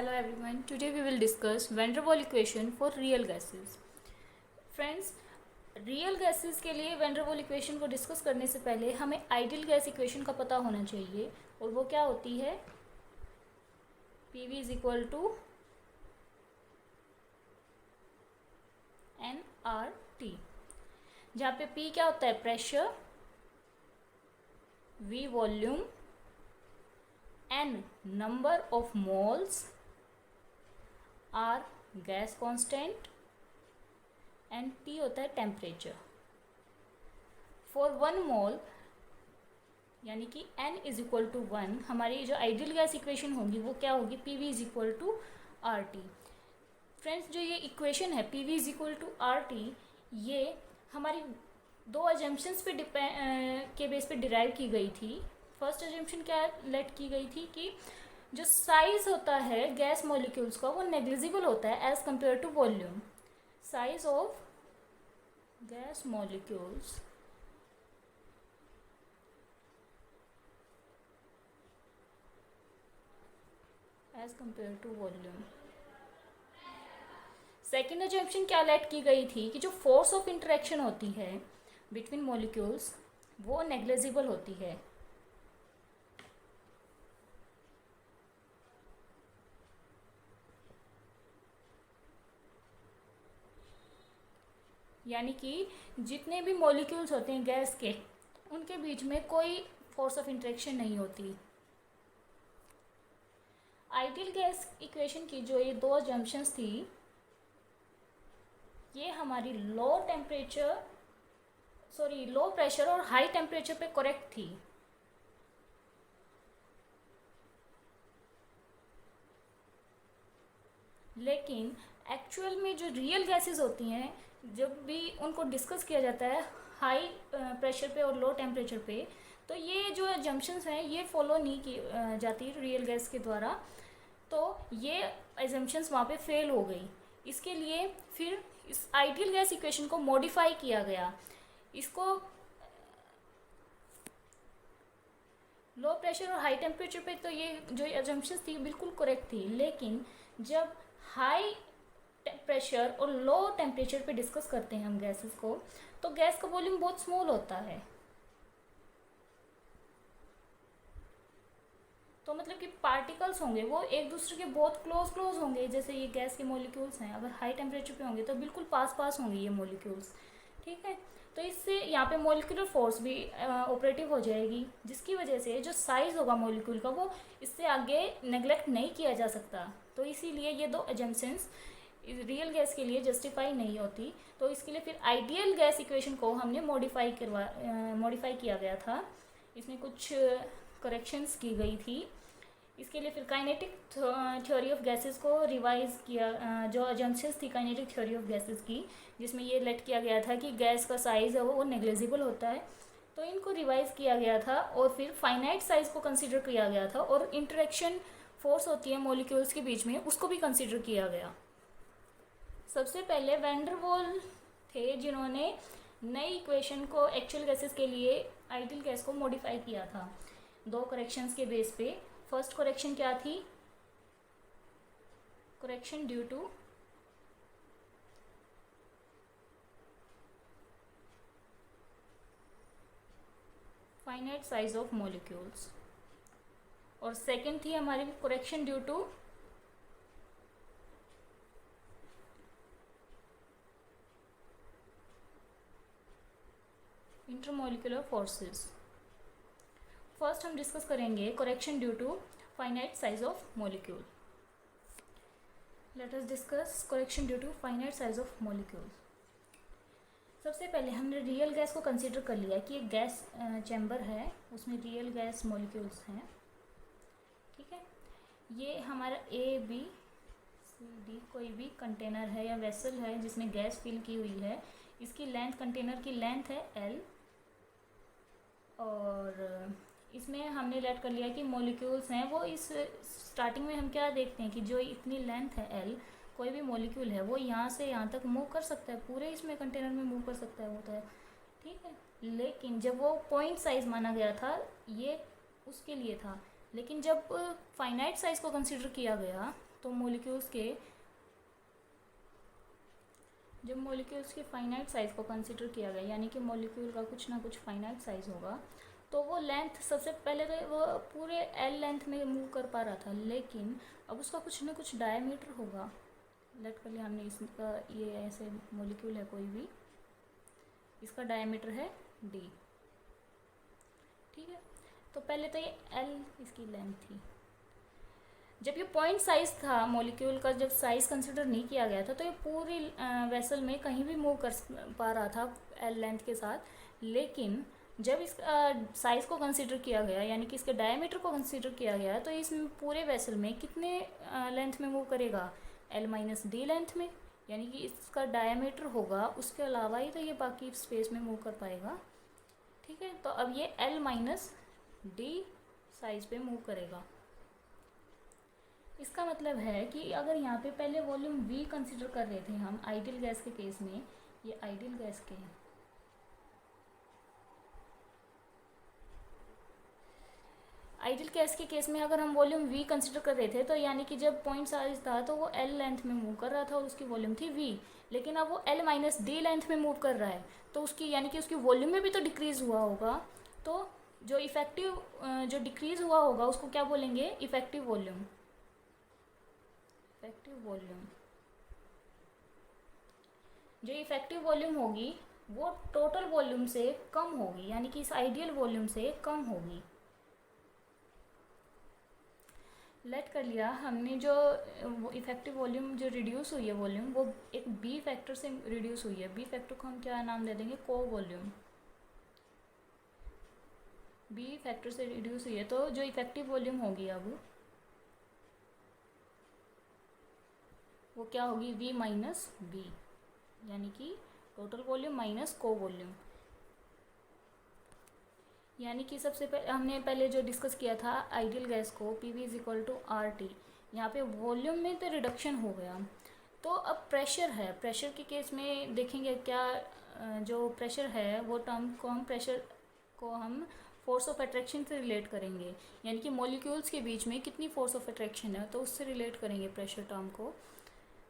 Hello everyone. Today we will discuss van der Waals equation for real gases. Friends, real gases के लिए van der Waal equation को discuss करने से पहले हमें आइडियल गैस इक्वेशन का पता होना चाहिए और वो क्या होती है P V is equal to N R T, जहाँ पे पी क्या होता है pressure, V volume, N number of moles, R gas constant and T होता है टेम्परेचर। फॉर 1 मोल यानी कि n इज इक्वल टू 1, हमारी जो आइडियल गैस इक्वेशन होगी वो क्या होगी P V is equal to R T. Friends, जो ये इक्वेशन है P V is equal to R T, ये हमारी दो अजम्पशंस पे के बेस पे डिराइव की गई थी। फर्स्ट अजम्पशन क्या लेट की गई थी कि जो साइज होता है गैस मॉलिक्यूल्स का वो नेग्लिजिबल होता है as compare to volume. Size of gas molecules as compared to volume। Second assumption क्या लेट की गई थी कि जो फोर्स ऑफ इंटरेक्शन होती है बिटवीन मॉलिक्यूल्स वो नेग्लिजिबल होती है। यानी कि जितने भी मॉलिक्यूल्स होते हैं गैस के, उनके बीच में कोई फोर्स ऑफ इंटरेक्शन नहीं होती। आइडियल गैस इक्वेशन की जो ये दो अजम्पशंस थी, ये हमारी लो प्रेशर और हाई टेम्परेचर पे करेक्ट थी। लेकिन एक्चुअल में जो रियल गैसेस होती हैं, जब भी उनको डिस्कस किया जाता है हाई प्रेशर पे और लो टेम्परेचर पे, तो ये जो एजम्पशंस हैं ये फॉलो नहीं की जाती रियल गैस के द्वारा, तो ये एजम्पशंस वहाँ पे फेल हो गई। इसके लिए फिर इस आइडियल गैस इक्वेशन को मॉडिफाई किया गया। इसको लो प्रेशर और हाई टेम्परेचर पे तो ये जो एजम्पशंस थी बिल्कुल करेक्ट थी, लेकिन जब हाई प्रेशर और लो टेम्परेचर पे डिस्कस करते हैं हम गैसेस को, तो गैस का वॉल्यूम बहुत स्मॉल होता है। तो मतलब कि पार्टिकल्स होंगे वो एक दूसरे के बहुत क्लोज होंगे। जैसे ये गैस के मॉलिक्यूल्स हैं, अगर हाई टेम्परेचर पे होंगे तो बिल्कुल पास होंगे ये मॉलिक्यूल्स, ठीक है। तो इससे यहाँ पे मॉलिक्यूलर फोर्स भी ऑपरेटिव हो जाएगी, जिसकी वजह से जो साइज होगा मॉलिक्यूल का वो इससे आगे नेग्लेक्ट नहीं किया जा सकता। तो इसीलिए ये दो एजम्पशंस रियल गैस के लिए जस्टिफाई नहीं होती। तो इसके लिए फिर आइडियल गैस इक्वेशन को हमने मॉडिफाई किया गया था। इसमें कुछ करेक्शंस की गई थी। इसके लिए फिर काइनेटिक थ्योरी ऑफ गैसेस को रिवाइज किया, जो एजम्पशंस थी काइनेटिक थ्योरी ऑफ गैसेस की, जिसमें ये लेट किया गया था कि गैस का साइज़ है वो नेग्लिजिबल होता है, तो इनको रिवाइज किया गया था। और फिर फाइनाइट साइज को कंसिडर किया गया था, और इंटरेक्शन फोर्स होती है मॉलिक्यूल्स के बीच में उसको भी कंसिडर किया गया। सबसे पहले वैन डर वाल थे जिन्होंने नई इक्वेशन को एक्चुअल गैसेस के लिए आइडियल गैस को मॉडिफाई किया था दो करेक्शंस के बेस पे। फर्स्ट करेक्शन क्या थी? Correction due to finite size of molecules, और सेकंड थी हमारी correction due to intermolecular forces. First हम डिस्कस करेंगे correction due to finite size of molecule. Let us discuss correction due to finite size of molecule. सबसे पहले हमने real gas को consider कर लिया कि एक गैस चैम्बर है, उसमें रियल गैस मॉलिक्यूल्स हैं, ठीक है। ये हमारा ए बी सी डी कोई भी कंटेनर है या वेसल है जिसमें गैस फिल की हुई है। इसकी लेंथ, कंटेनर की लेंथ है एल, और इसमें हमने लेट कर लिया कि मॉलिक्यूल्स हैं वो इस स्टार्टिंग में हम क्या देखते हैं कि जो इतनी लेंथ है एल, कोई भी मॉलिक्यूल है वो यहाँ से यहाँ तक मूव कर सकता है, पूरे इसमें कंटेनर में मूव कर सकता है, होता है, ठीक है। लेकिन जब वो पॉइंट साइज माना गया था ये उसके लिए था, लेकिन जब फाइनाइट साइज को कंसिडर किया गया तो जब मॉलिक्यूल्स के फाइनाइट साइज़ को कंसिडर किया गया, यानी कि मॉलिक्यूल का कुछ ना कुछ फाइनाइट साइज़ होगा, तो वो लेंथ सबसे पहले तो वो पूरे एल लेंथ में मूव कर पा रहा था, लेकिन अब उसका कुछ ना कुछ डायमीटर होगा। लेट कर लिया हमने इसका, ये ऐसे मॉलिक्यूल है कोई भी, इसका डायमीटर है डी, ठीक है। तो पहले तो ये एल इसकी लेंथ थी। जब ये पॉइंट साइज था मॉलिक्यूल का, जब साइज कंसिडर नहीं किया गया था, तो ये पूरी वेसल में कहीं भी मूव कर पा रहा था एल लेंथ के साथ। लेकिन जब इस साइज़ को कंसिडर किया गया, यानी कि इसके डायमीटर को कंसिडर किया गया, तो इस पूरे वेसल में कितने लेंथ में मूव करेगा, एल माइनस डी लेंथ में, यानी कि इसका डायमीटर होगा, उसके अलावा ही तो ये बाकी स्पेस में मूव कर पाएगा, ठीक है। तो अब ये एल माइनस डी साइज पे मूव करेगा। इसका मतलब है कि अगर यहाँ पे पहले वॉल्यूम V कंसिडर कर रहे थे हम आइडियल गैस के केस में, ये आइडियल गैस के हैं, आइडियल गैस के केस में अगर हम वॉल्यूम V कंसिडर कर रहे थे, तो यानी कि जब पॉइंट साइज था तो वो L लेंथ में मूव कर रहा था और उसकी वॉल्यूम थी V, लेकिन अब वो L माइनस डी लेंथ में मूव कर रहा है, तो उसकी यानी कि उसकी वॉल्यूम में भी तो डिक्रीज़ हुआ होगा। तो जो इफेक्टिव जो डिक्रीज़ हुआ होगा उसको क्या बोलेंगे, इफेक्टिव वॉल्यूम। इफेक्टिव वॉल्यूम, जो इफेक्टिव वॉल्यूम होगी वो टोटल वॉल्यूम से कम होगी, यानी कि इस आइडियल वॉल्यूम से कम होगी। लेट कर लिया हमने, जो इफेक्टिव वॉल्यूम जो रिड्यूस हुई है वॉल्यूम, वो एक बी फैक्टर से रिड्यूस हुई है। बी फैक्टर को हम क्या नाम दे देंगे, को वॉल्यूम। बी फैक्टर से रिड्यूस हुई है, तो जो इफेक्टिव वॉल्यूम होगी अब वो क्या होगी, वी माइनस बी, यानी कि टोटल वॉल्यूम माइनस को वॉल्यूम। यानी कि सबसे हमने पहले जो डिस्कस किया था आइडियल गैस को, P V is equal to R T, यहाँ पे वॉल्यूम में तो रिडक्शन हो गया। तो अब प्रेशर है, प्रेशर के केस में देखेंगे क्या, जो प्रेशर है वो टर्म को हम फोर्स ऑफ अट्रैक्शन से रिलेट करेंगे, यानी कि मॉलिक्यूल्स के बीच में कितनी फोर्स ऑफ अट्रैक्शन है, तो उससे रिलेट करेंगे प्रेशर टर्म को।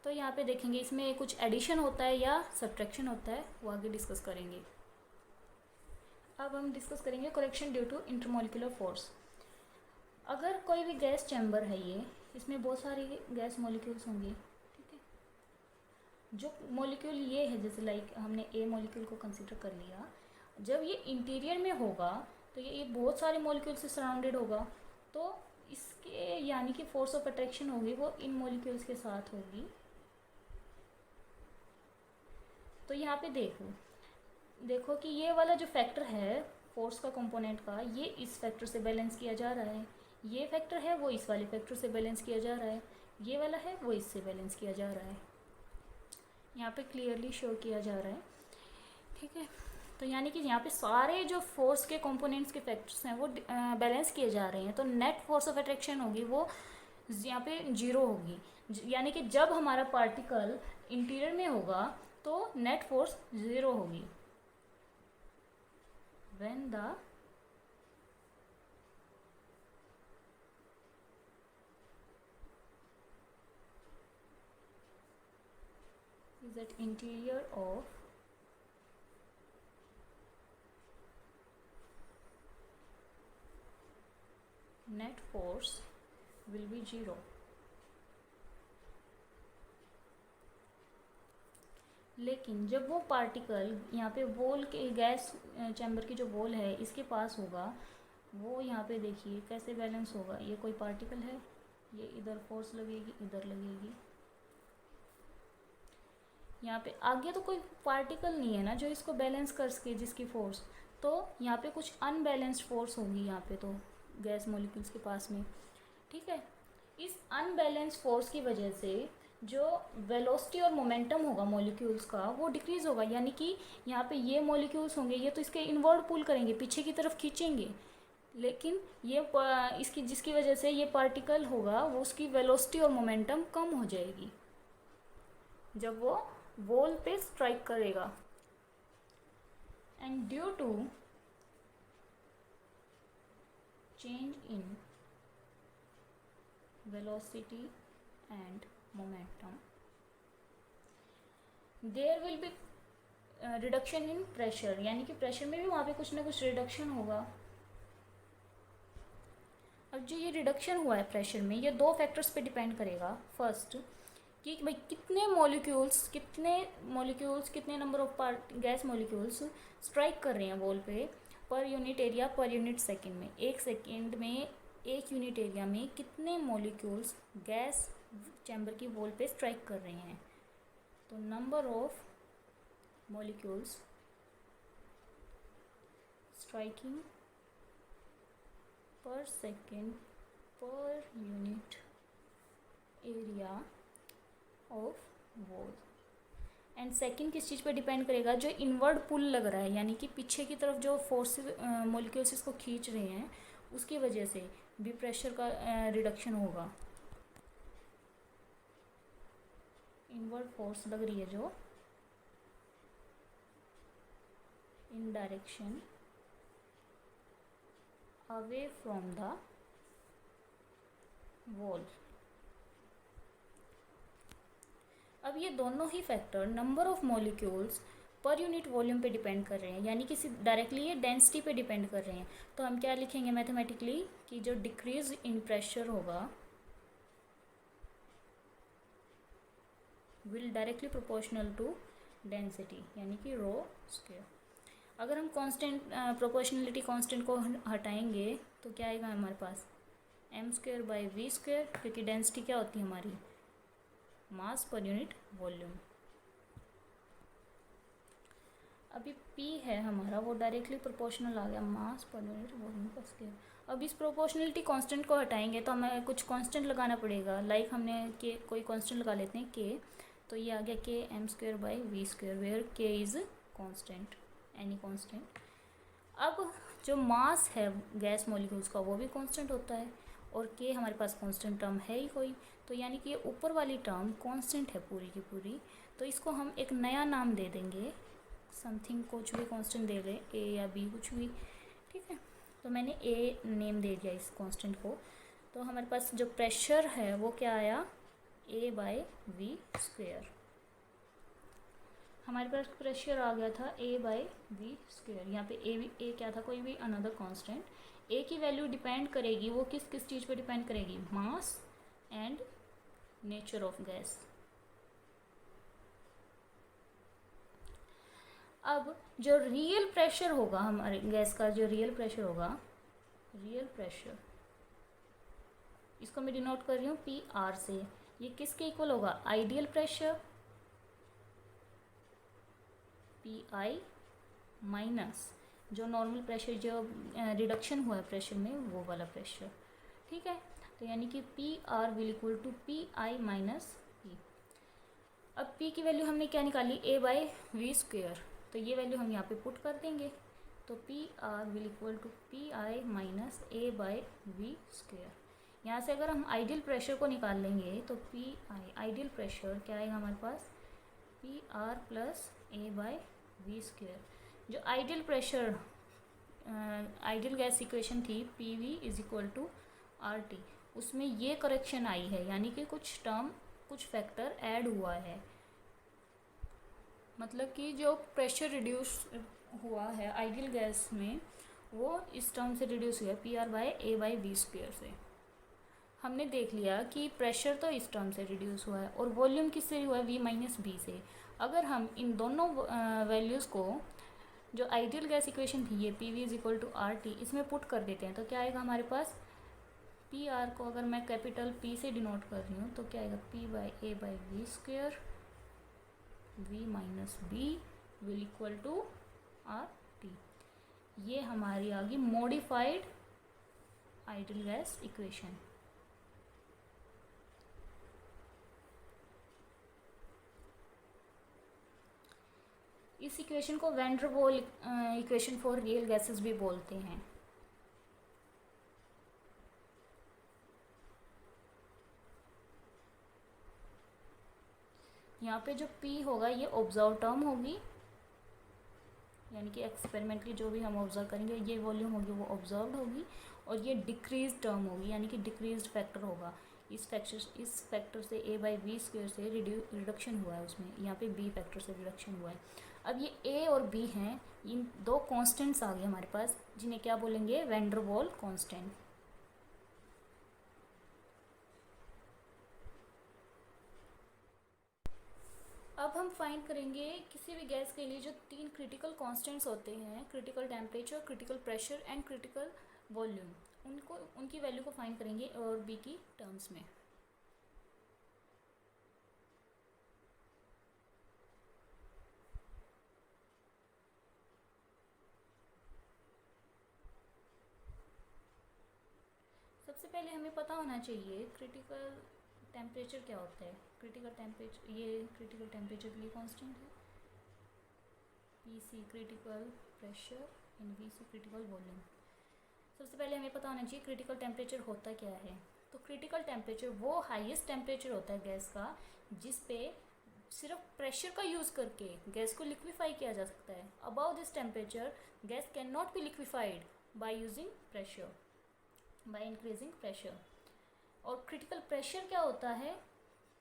तो यहाँ पे देखेंगे इसमें कुछ एडिशन होता है या सब्ट्रैक्शन होता है, वो आगे डिस्कस करेंगे। अब हम डिस्कस करेंगे correction due to intermolecular force. अगर कोई भी गैस चैम्बर है, ये इसमें बहुत सारी गैस मॉलिक्यूल्स होंगे, ठीक है। जो मॉलिक्यूल ये है, जैसे लाइक हमने ए मॉलिक्यूल को कंसिडर कर लिया, जब ये इंटीरियर में होगा तो ये बहुत सारे मॉलिक्यूल से सराउंडेड होगा, तो इसके यानी कि फोर्स ऑफ अट्रैक्शन होगी वो इन मॉलिक्यूल्स के साथ होगी। तो यहाँ पे देखो कि ये वाला जो फैक्टर है फोर्स का कंपोनेंट का, ये इस फैक्टर से बैलेंस किया जा रहा है, ये फैक्टर है वो इस वाले फैक्टर से बैलेंस किया जा रहा है, ये वाला है वो इससे बैलेंस किया जा रहा है, यहाँ पे क्लियरली शो किया जा रहा है, ठीक है। तो यानी कि यहाँ पे सारे जो फोर्स के कंपोनेंट्स के फैक्टर्स हैं वो बैलेंस किए जा रहे हैं, तो नेट फोर्स ऑफ अट्रैक्शन होगी वो यहाँ पे 0 होगी, यानी कि जब हमारा पार्टिकल इंटीरियर में होगा तो नेट फोर्स 0 होगी। when the is at interior of net force will be 0। लेकिन जब वो पार्टिकल यहाँ पे वॉल के, गैस चैम्बर की जो वॉल है इसके पास होगा, वो यहाँ पे देखिए कैसे बैलेंस होगा, ये कोई पार्टिकल है, ये इधर फोर्स लगेगी इधर लगेगी, यहाँ पे आगे तो कोई पार्टिकल नहीं है ना जो इसको बैलेंस कर सके जिसकी फोर्स, तो यहाँ पे कुछ अनबैलेंस्ड फोर्स होगी यहाँ पे तो गैस मॉलिक्यूल्स के पास में, ठीक है। इस अनबैलेंस्ड फोर्स की वजह से जो वेलोसिटी और मोमेंटम होगा मॉलिक्यूल्स का वो डिक्रीज़ होगा, यानी कि यहाँ पे ये मॉलिक्यूल्स होंगे ये तो इसके इनवर्ड पुल करेंगे, पीछे की तरफ खींचेंगे, लेकिन ये इसकी जिसकी वजह से ये पार्टिकल होगा वो उसकी वेलोसिटी और मोमेंटम कम हो जाएगी जब वो वॉल पे स्ट्राइक करेगा। And due to change in velocity and momentum, there will be reduction in pressure, यानी कि प्रेशर में भी वहाँ पे कुछ ना कुछ रिडक्शन होगा। अब जो ये रिडक्शन हुआ है प्रेशर में, ये दो फैक्टर्स पे डिपेंड करेगा। फर्स्ट कि भाई कितने मॉलिक्यूल्स कितने number of part gas molecules strike कर रहे हैं वॉल पे per unit area per unit second में। एक सेकंड में एक यूनिट एरिया में कितने मॉलिक्यूल्स गैस चैम्बर की वॉल पे स्ट्राइक कर रहे हैं। तो नंबर ऑफ मॉलिक्यूल्स स्ट्राइकिंग पर second per unit area of wall. And second किस चीज़ पे डिपेंड करेगा, जो इनवर्ड पुल लग रहा है, यानी कि पीछे की तरफ जो फोर्स मॉलिक्यूल्स इसको खींच रहे हैं उसकी वजह से भी प्रेशर का रिडक्शन होगा। इनवर्ड फोर्स लग रही है जो in direction away from the wall. अब ये दोनों ही factor number of molecules per unit volume पे डिपेंड कर रहे हैं, यानी कि डायरेक्टली ये डेंसिटी पे डिपेंड कर रहे हैं। तो हम क्या लिखेंगे मैथमेटिकली कि जो डिक्रीज इन प्रेशर होगा will directly proportional to density, यानी कि रो स्क्वायर। अगर हम कांस्टेंट प्रोपोर्शनलिटी कांस्टेंट को हटाएंगे तो क्या आएगा हमारे पास m² बाई v², क्योंकि डेंसिटी क्या होती है हमारी मास पर यूनिट वॉल्यूम। अभी P है हमारा वो डायरेक्टली प्रोपोर्शनल आ गया मास पर यूनिट वॉल्यूम का स्क्वायर। अब इस प्रोपोर्शनलिटी कांस्टेंट को हटाएंगे तो हमें कुछ कांस्टेंट लगाना पड़ेगा, लाइक हमने के कोई कांस्टेंट लगा लेते हैं k, तो ये आ गया k m² by v², where k is constant, any constant. अब जो मास है गैस मॉलिक्यूल्स का वो भी कांस्टेंट होता है और k हमारे पास कांस्टेंट टर्म है ही कोई, तो यानी कि ये ऊपर वाली टर्म कांस्टेंट है पूरी की पूरी। तो इसको हम एक नया नाम दे देंगे, समथिंग कुछ भी कांस्टेंट दे दें, a या b कुछ भी, ठीक है। तो मैंने a नेम दे दिया इस कांस्टेंट को। तो हमारे पास जो प्रेशर है वो क्या आया a बाई v²। हमारे पास प्रेशर आ गया था a बाई v²। यहाँ पे a क्या था, कोई भी अनदर कांस्टेंट। a की वैल्यू डिपेंड करेगी, वो किस किस चीज़ पे डिपेंड करेगी, mass and nature of gas. अब जो रियल प्रेशर होगा हमारे गैस का, जो रियल प्रेशर होगा, रियल प्रेशर इसको मैं डिनोट कर रही हूँ PR से। ये किसके इक्वल होगा, आइडियल प्रेशर PI माइनस जो नॉर्मल प्रेशर, जो रिडक्शन हुआ है प्रेशर में वो वाला प्रेशर, ठीक है। तो यानी कि PR will equal to PI minus P। अब P की वैल्यू हमने क्या निकाली a बाई v², तो ये वैल्यू हम यहाँ पे पुट कर देंगे। तो PR will equal to PI minus a by v²। यहाँ से अगर हम आइडियल प्रेशर को निकाल लेंगे तो PI आइडियल प्रेशर क्या आएगा हमारे पास PR plus a by v²। जो ideal pressure ideal gas equation थी PV is equal to RT, उसमें ये करेक्शन आई है, यानी कि कुछ टर्म कुछ फैक्टर ऐड हुआ है, मतलब कि जो प्रेशर रिड्यूस हुआ है आइडियल गैस में वो इस टर्म से रिड्यूस हुआ PR by a by v² से। हमने देख लिया कि प्रेशर तो इस टर्म से रिड्यूस हुआ है और वॉल्यूम किससे हुआ है, v माइनस b से। अगर हम इन दोनों वैल्यूज़ को, जो आइडियल गैस इक्वेशन थी ये PV is equal to RT, इसमें पुट कर देते हैं तो क्या आएगा हमारे पास, PR को अगर मैं कैपिटल P से डिनोट कर रही हूँ तो क्या आएगा P by a by v², v minus b will equal to RT। ये हमारी आ गई मॉडिफाइड आइडियल गैस इक्वेशन। इस इक्वेशन को van der Waal equation for real gases भी बोलते हैं। यहाँ पे जो P होगा ये ऑब्जर्व टर्म होगी, यानी कि एक्सपेरिमेंटली जो भी हम ऑब्जर्व करेंगे ये वॉल्यूम होगी वो ऑब्जर्व्ड होगी, और ये डिक्रीज टर्म होगी, यानी कि डिक्रीज फैक्टर होगा। इस फैक्टर से a बाई वी स्क्वायर से रिडक्शन हुआ है, उसमें यहाँ पे b फैक्टर से रिडक्शन हुआ है। अब ये a और b हैं, इन दो कांस्टेंट्स आ गए हमारे पास, जिन्हें क्या बोलेंगे, वैन डर वाल कांस्टेंट। अब हम फाइंड करेंगे किसी भी गैस के लिए जो 3 क्रिटिकल कांस्टेंट्स होते हैं, critical temperature, critical pressure and critical volume, उनकी वैल्यू को फाइंड करेंगे A और B की टर्म्स में। सबसे पहले हमें पता होना चाहिए क्रिटिकल टेम्परेचर क्या होता है। क्रिटिकल टेम्परेचर, ये क्रिटिकल टेम्परेचर के लिए कांस्टेंट है, PC critical pressure and VC critical volume. सबसे पहले हमें पता होना चाहिए क्रिटिकल टेम्परेचर होता क्या है। तो क्रिटिकल टेम्परेचर वो हाईएस्ट टेम्परेचर होता है गैस का जिस पे सिर्फ प्रेशर का यूज़ करके गैस को लिक्विफाई किया जा सकता है। Above this temperature gas can not be liquefied by using pressure, by increasing pressure. और क्रिटिकल प्रेशर क्या होता है,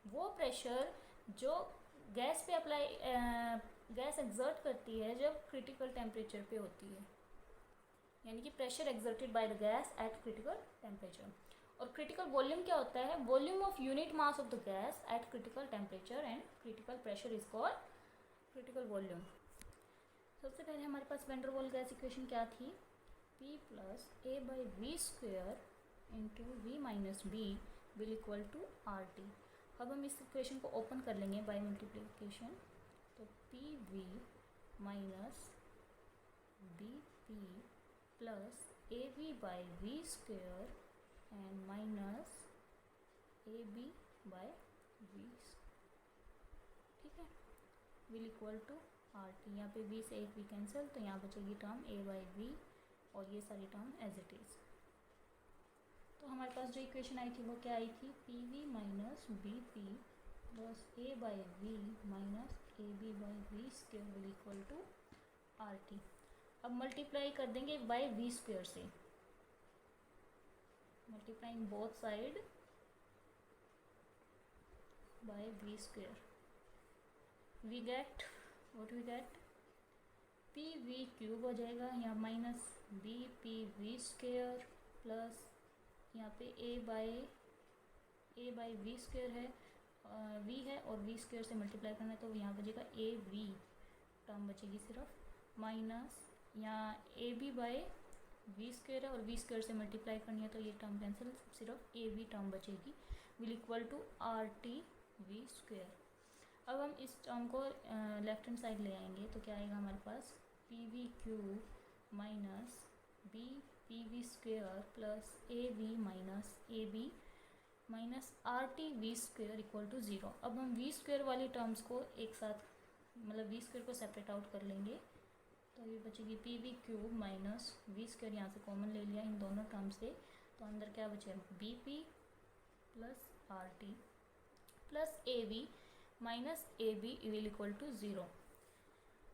वो प्रेशर जो गैस पे अप्लाई गैस एक्सर्ट करती है जब क्रिटिकल टेम्परेचर पे होती है, यानी कि pressure exerted by the gas at critical temperature. और क्रिटिकल वॉल्यूम क्या होता है, volume of unit mass of the gas at critical temperature and critical pressure is called critical volume. सबसे पहले हमारे पास वैन डर वाल गैस इक्वेशन क्या थी, P plus A by V square into V minus B will equal to RT। अब हम इस इक्वेशन को ओपन कर लेंगे बाय मल्टीप्लिकेशन, तो PV minus BP plus AB by V square and minus AB by V, ठीक है, will equal to RT। यहाँ पे V से एक V कैंसिल, तो यहाँ बचेगी टर्म A बाई V और ये सारी टर्म एज इट इज़। तो हमारे पास जो इक्वेशन आई थी वो क्या आई थी, PV minus BP plus A by V minus AB by V square will equal to RT। अब मल्टीप्लाई कर देंगे बाई वी स्क्वेयर से, multiplying both side by V square, we get what we get, PV cube हो जाएगा, यहाँ minus BP square plus यहाँ पे A by V square है, V है और वी स्क्वेयर से मल्टीप्लाई करना है तो यहाँ बचेगा AV टर्म बचेगी सिर्फ, माइनस यहाँ AB बाई वी स्क्वेयर है और वी स्क्वेयर से मल्टीप्लाई करनी है तो ये टर्म कैंसिल, सिर्फ AB टर्म बचेगी, will equal to RT V square. अब हम इस टर्म को लेफ्ट हैंड साइड ले आएंगे तो क्या आएगा हमारे पास, PV cube minus BPV square plus AV minus AB minus RT V square equal to 0। अब हम वी स्क्वेयर वाली टर्म्स को एक साथ, मतलब वी स्क्वेयर को सेपरेट आउट कर लेंगे तो ये बचेगी PV cube minus V square, यहाँ से कॉमन ले लिया इन दोनों टर्म्स से, तो अंदर क्या बचे, BP plus RT plus AB minus AB will equal to 0।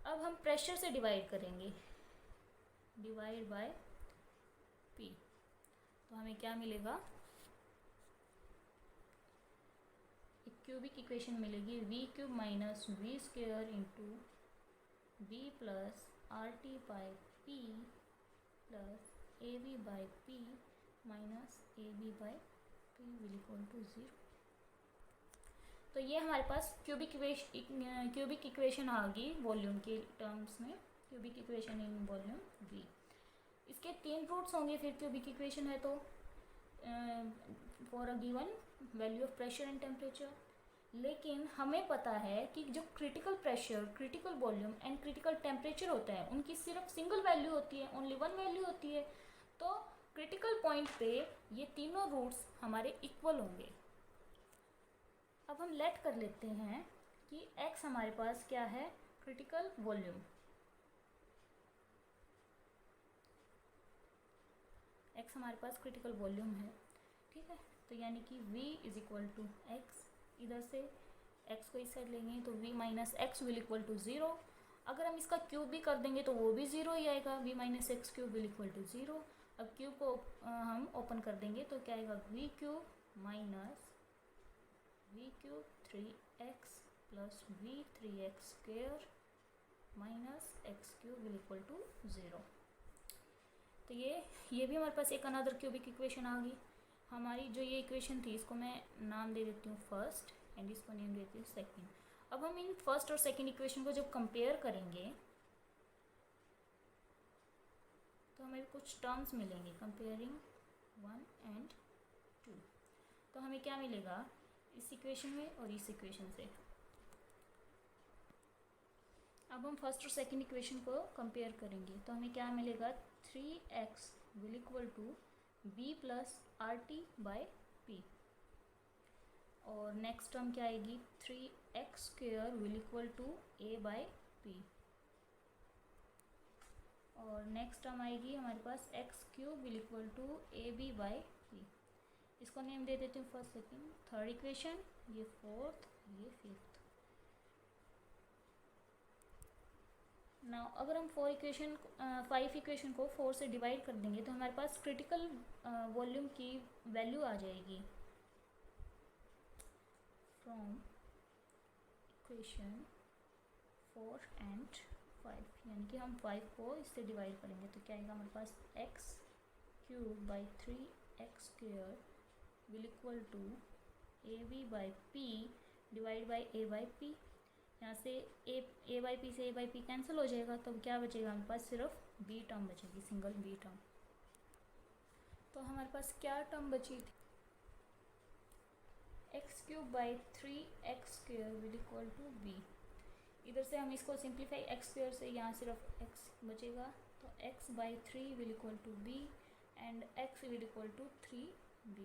अब हम प्रेशर से डिवाइड करेंगे, डिवाइड बाय P, तो हमें क्या मिलेगा, एक क्यूबिक इक्वेशन मिलेगी, V cube minus V square into B plus RT by P plus AB by P minus AB by P will equal to 0। तो ये हमारे पास क्यूबिक इक्वेशन आ गई वॉल्यूम के टर्म्स में, cubic equation in volume V। इसके 3 roots होंगे फिर cubic equation है तो, for a given value of pressure and temperature. लेकिन हमें पता है कि जो critical pressure, critical volume and critical temperature होता है उनकी सिर्फ सिंगल वैल्यू होती है, ओनली वन वैल्यू होती है। तो क्रिटिकल पॉइंट पे ये तीनों रूट्स हमारे इक्वल होंगे। अब हम लेट कर लेते हैं कि x हमारे पास क्या है, क्रिटिकल वॉल्यूम, x हमारे पास क्रिटिकल वॉल्यूम है, ठीक है। तो यानी कि v is equal to X, इधर से x को इस साइड लेंगे तो v minus X will equal to 0। अगर हम इसका क्यूब भी कर देंगे तो वो भी 0 ही आएगा, v minus X cube will equal to 0। अब क्यूब को हम ओपन कर देंगे तो क्या आएगा, v cube minus V cube 3x plus v3x² minus X cube will equal to 0। तो ये भी हमारे पास एक अनदर क्यूबिक इक्वेशन आ गई। हमारी जो ये इक्वेशन थी इसको मैं नाम दे देती हूँ फर्स्ट एंड इसको नेम देती हूँ सेकंड। अब हम इन फर्स्ट और सेकंड इक्वेशन को जब कंपेयर करेंगे तो हमें कुछ टर्म्स मिलेंगे कंपेयरिंग 1 एंड 2। तो हमें क्या मिलेगा इस इक्वेशन में और इस इक्वेशन से। अब हम फर्स्ट और सेकंड इक्वेशन को कंपेयर करेंगे तो हमें क्या मिलेगा 3x will equal to b plus RT/p। और नेक्स्ट टर्म क्या आएगी 3x² will equal to a/p। और नेक्स्ट टर्म आएगी हमारे पास x³ will equal to ab/p। इसको नेम दे देती हूँ फर्स्ट सेकंड थर्ड इक्वेशन, ये फोर्थ, ये फिफ्थ। नाउ अगर हम 5 इक्वेशन को 4 से डिवाइड कर देंगे तो हमारे पास क्रिटिकल वॉल्यूम की वैल्यू आ जाएगी फ्रॉम इक्वेशन 4 एंड 5, यानी कि हम 5 को इससे डिवाइड करेंगे तो क्या आएगा हमारे पास x³/3x² will equal to ab/p divide by a/p। यहाँ से a/p से a/p कैंसिल हो जाएगा तो क्या बचेगा हमारे पास सिर्फ b टर्म बचेगी, सिंगल b टर्म। तो हमारे पास क्या टर्म बची थी x³/3x² will equal to b। इधर से हम इसको सिंप्लीफाई x² से यहाँ सिर्फ x बचेगा तो x/3 will equal to b and x will equal to 3b।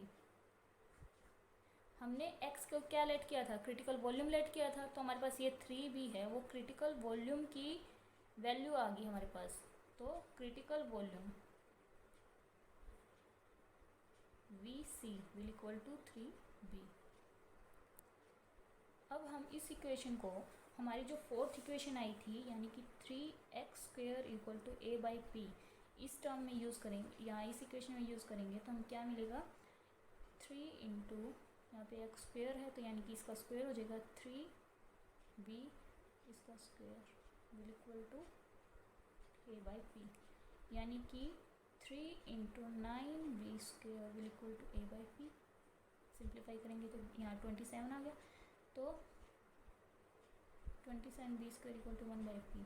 हमने x को क्या लेट किया था क्रिटिकल वॉल्यूम लेट किया था तो हमारे पास ये 3b है वो क्रिटिकल वॉल्यूम की वैल्यू आ गई हमारे पास। तो critical volume Vc will equal to 3b। अब हम इस इक्वेशन को हमारी जो फोर्थ इक्वेशन आई थी यानी कि 3x² इक्वल टू a/p इस टर्म में यूज़ करेंगे, यहाँ इस इक्वेशन में यूज़ करेंगे तो हम क्या मिलेगा 3 इंटू यहाँ पे x² है तो यानी कि इसका स्क्वायर हो जाएगा 3b इसका square will equal to a/p, यानी कि 3 into 9b² will equal to a/p। Simplify करेंगे तो यहाँ 27 आ गया तो 27b² इक्वल टू 1/p।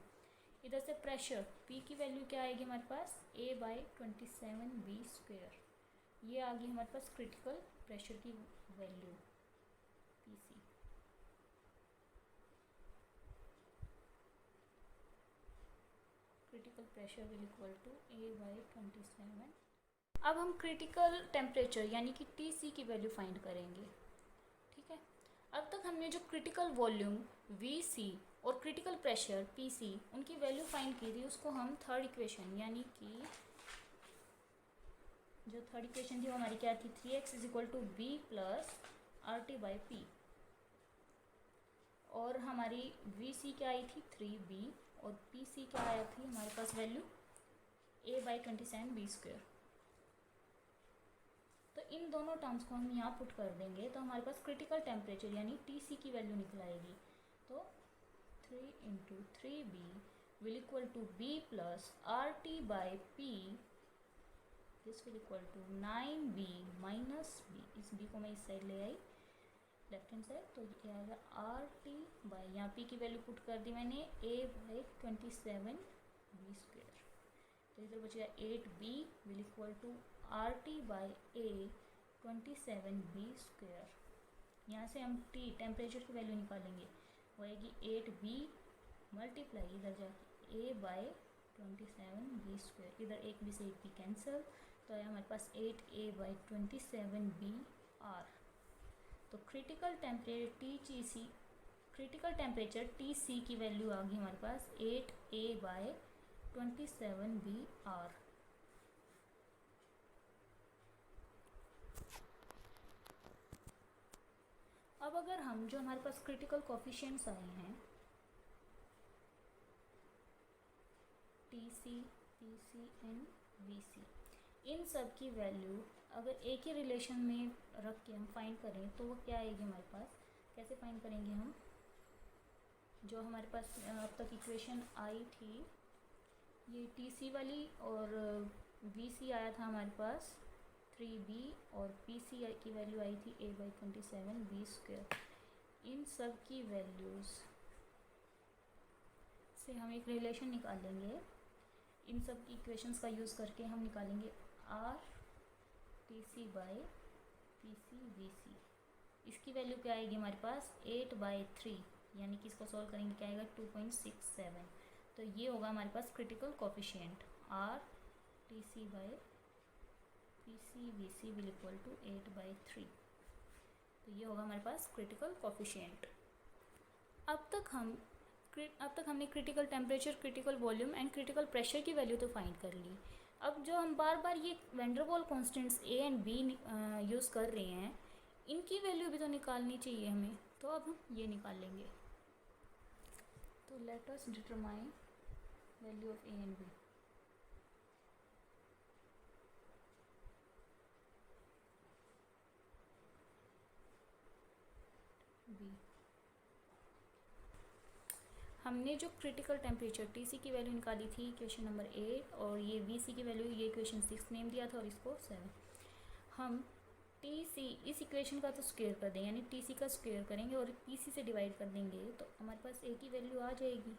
इधर से प्रेशर p की वैल्यू क्या आएगी हमारे पास a/27b²। ये आ गई हमारे पास क्रिटिकल प्रेशर की value PC। Critical pressure will equal to a/27। अब हम क्रिटिकल टेम्परेचर यानी कि TC की वैल्यू फाइंड करेंगे। ठीक है, अब तक हमने जो क्रिटिकल वॉल्यूम VC और क्रिटिकल प्रेशर PC उनकी वैल्यू फाइंड की थी उसको हम थर्ड इक्वेशन यानी कि जो थर्ड इक्वेशन थी वो हमारी क्या थी 3x is equal to b plus RT/p। और हमारी VC क्या आई थी 3b और PC क्या आया थी हमारे पास वैल्यू a/27b²। तो इन दोनों टर्म्स को हम यहाँ पुट कर देंगे तो हमारे पास क्रिटिकल टेम्परेचर यानी TC की वैल्यू निकल आएगी। तो 3 into 3b will equal to b plus RT/p this will equal to 9b minus b। इस b को मैं इस साइड ले आई लेफ्ट हैंड साइड तो ये आएगा RT/ यहाँ p की वैल्यू पुट कर दी मैंने a/27b²। तो इधर बचेगा 8b will equal to RT/a/27b²। यहाँ से हम T टेम्परेचर की वैल्यू निकालेंगे वो आएगी 8b मल्टीप्लाई इधर जाके a/27b²। इधर एक b से एक b कैंसिल तो आया हमारे पास 8a/27b/r। तो क्रिटिकल टेम्परेचर TC की वैल्यू आ गई हमारे पास 8a/27b/r। अब अगर हम जो हमारे पास क्रिटिकल कोफिशिएंट्स आए हैं TC, PC एंड VC इन सब की वैल्यू अगर एक ही रिलेशन में रख के हम फाइंड करें तो वो क्या आएगी हमारे पास कैसे फाइंड करेंगे हम? जो हमारे पास अब तक इक्वेशन आई थी, ये TC वाली, और VC आया था हमारे पास 3B, और PC की वैल्यू आई थी A/27B²। इन सब की वैल्यूज़ से हम एक रिलेशन निकालेंगे। इन सब की इक्वेशंस का यूज़ करके हम निकालेंगे RTC/PC/VC। इसकी वैल्यू क्या आएगी हमारे पास? 8/3, यानी कि इसको सॉल्व करेंगे क्या आएगा? 2.67। तो ये होगा हमारे पास critical coefficient. RTC/PC/VC will equal to 8/3। तो ये होगा हमारे पास क्रिटिकल कोफिशिएंट। अब तक हमने critical temperature, critical volume and critical pressure की वैल्यू तो फाइंड कर ली। अब जो हम बार बार ये van der Waal constants A and B use कर रहे हैं, इनकी वैल्यू भी तो निकालनी चाहिए हमें, तो अब हम ये निकाल लेंगे। तो let us determine value of A and B। हमने जो क्रिटिकल टेम्परेचर TC की वैल्यू निकाली थी इक्वेशन नंबर 8, और ये VC की वैल्यू ये इक्वेशन 6 नेम दिया था और इसको 7। हम TC इस इक्वेशन का तो स्क्वायर कर देंगे, यानी TC का स्क्वायर करेंगे और PC से डिवाइड कर देंगे, तो हमारे पास A की वैल्यू आ जाएगी।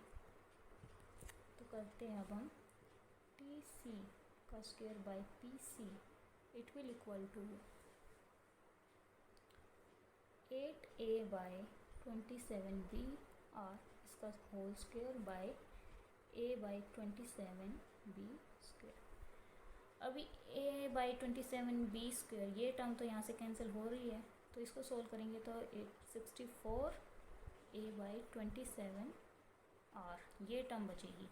तो करते हैं अब हम TC का square by PC, it will equal to 8A/27B और इसका होल स्क्वायर बाय A/27B²। अभी A/27B² ये टर्म तो यहाँ से कैंसिल हो रही है, तो इसको सोल्व करेंगे तो 64 A/27R ये टर्म बचेगी।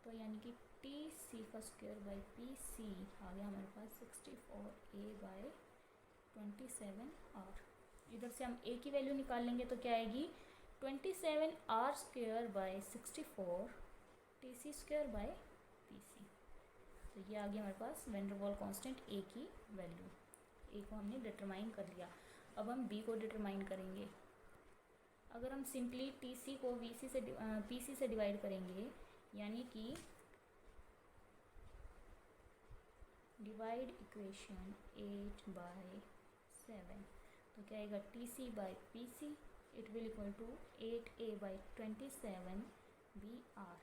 तो यानी कि TC का स्क्वायर बाय PC आ गया हमारे पास 64 A/27R। इधर से हम A की वैल्यू निकाल लेंगे तो क्या आएगी? 27R² bye 64 TC² bye PC। तो ये आ गया हमारे पास van der Waal constant A की वैल्यू। A को हमने डिटरमाइन कर लिया। अब हम B को डिटरमाइन करेंगे। अगर हम सिंपली TC को PC से डिवाइड करेंगे, यानी कि डिवाइड इक्वेशन 8/7, तो क्या आएगा? TC/PC it will equal to 8A/27BR।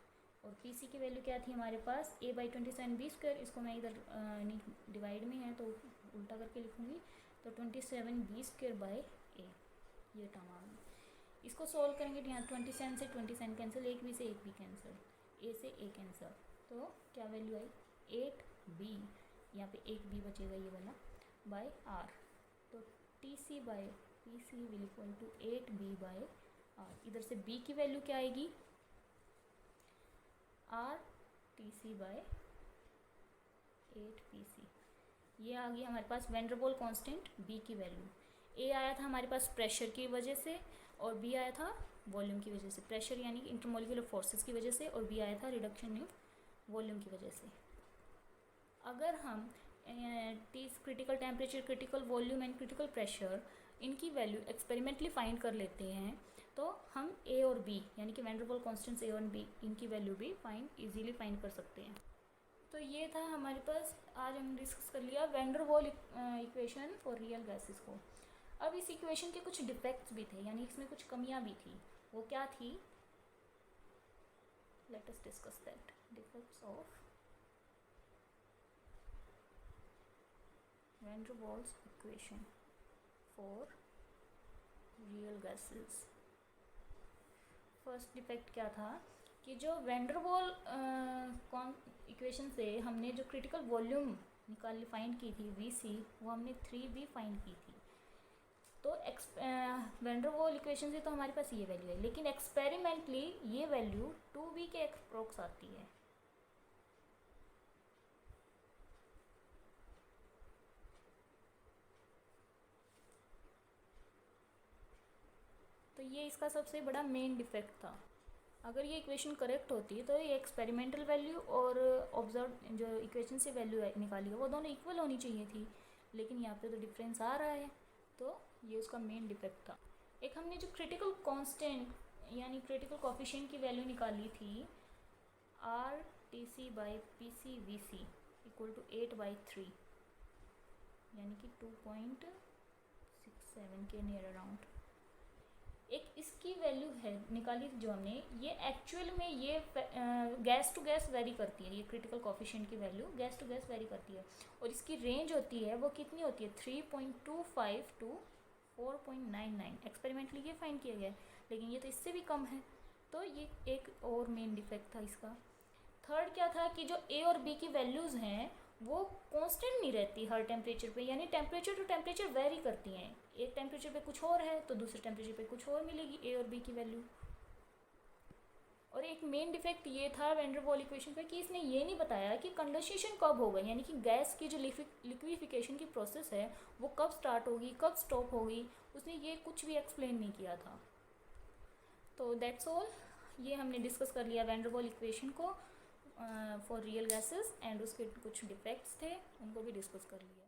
और PC की वैल्यू क्या थी हमारे पास? A/27B²। इसको मैं इधर डिवाइड में है तो उल्टा करके लिखूँगी, तो 27B² बाय A ये टर्म आ गई। इसको सॉल्व करेंगे तो यहाँ 27 से 27 कैंसिल, एक B से एक B कैंसिल, A से A कैंसिल, तो क्या वैल्यू आई? 8B, यहाँ पे एक B बचेगा ये वाला, बाय R। तो TC/PC will equal to 8B/R। इधर से B की वैल्यू क्या आएगी? RTC/8PC। ये आ गई हमारे पास van der Waal constant B की वैल्यू। A आया था हमारे पास प्रेशर की वजह से, और B आया था वॉल्यूम की वजह से। प्रेशर यानी कि इंटरमोलिकुलर फोर्सेस की वजह से, और B आया था रिडक्शन इन वॉल्यूम की वजह से। अगर हम critical temperature, critical volume and critical pressure इनकी वैल्यू एक्सपेरिमेंटली फाइंड कर लेते हैं, तो हम A और B यानी कि van der Waal constants A और B इनकी वैल्यू भी इजीली फाइंड कर सकते हैं। तो ये था हमारे पास, आज हम डिस्कस कर लिया van der Waal equation for real gases को। अब इस इक्वेशन के कुछ डिफेक्ट्स भी थे, यानी इसमें कुछ कमियां भी थी। वो क्या थी? Let us discuss that. Defects of van der Waals equation for real gases. First defect क्या था कि जो वैन डेर वाल इक्वेशन से हमने जो क्रिटिकल वॉल्यूम फाइंड की थी VC, वो हमने 3B फाइंड की थी। तो वैन डेर वाल इक्वेशन से तो हमारे पास ये वैल्यू है, लेकिन एक्सपेरिमेंटली ये वैल्यू 2B के अप्रोक्स आती है। तो ये इसका सबसे बड़ा मेन डिफेक्ट था। अगर ये इक्वेशन करेक्ट होती तो ये एक्सपेरिमेंटल वैल्यू और ऑब्जर्व जो इक्वेशन से वैल्यू निकाली है वो दोनों इक्वल होनी चाहिए थी, लेकिन यहाँ पे तो डिफरेंस आ रहा है, तो ये उसका मेन डिफेक्ट था। एक हमने जो क्रिटिकल कांस्टेंट यानी क्रिटिकल कोफिशिएंट की वैल्यू निकाली थी RTC/PCVC इक्वल टू 8/3 यानी कि 2.67 के नियर अराउंड। एक इसकी वैल्यू है निकाली जो हमने, ये एक्चुअल में ये गैस टू गैस वेरी करती है, ये क्रिटिकल कोफिशिएंट की value gas to gas very करती है, और इसकी रेंज होती है वो कितनी होती है 3.25 टू 4.99। एक्सपेरिमेंटली ये फाइंड किया गया है, लेकिन ये तो इससे भी कम है, तो ये एक और मेन डिफेक्ट था इसका। थर्ड क्या था कि जो ए और बी की वैल्यूज़ हैं वो कांस्टेंट नहीं रहती हर टेम्परेचर पे, यानी टेम्परेचर टू टेम्परेचर वेरी करती हैं। एक टेम्परेचर पे कुछ और है तो दूसरे टेम्परेचर पे कुछ और मिलेगी ए और बी की वैल्यू। और एक मेन डिफेक्ट ये था वैन डर वाल इक्वेशन का कि इसने ये नहीं बताया कि कंडेंसेशन कब होगा, यानी कि गैस की जो लिक्विफिकेशन की प्रोसेस है वो कब स्टार्ट होगी कब स्टॉप होगी, उसने ये कुछ भी एक्सप्लेन नहीं किया था। तो दैट्स ऑल, ये हमने डिस्कस कर लिया वैन डर वाल इक्वेशन को फॉर रियल गैसेस, एंड उसके कुछ डिफेक्ट्स थे उनको भी डिस्कस कर लिया।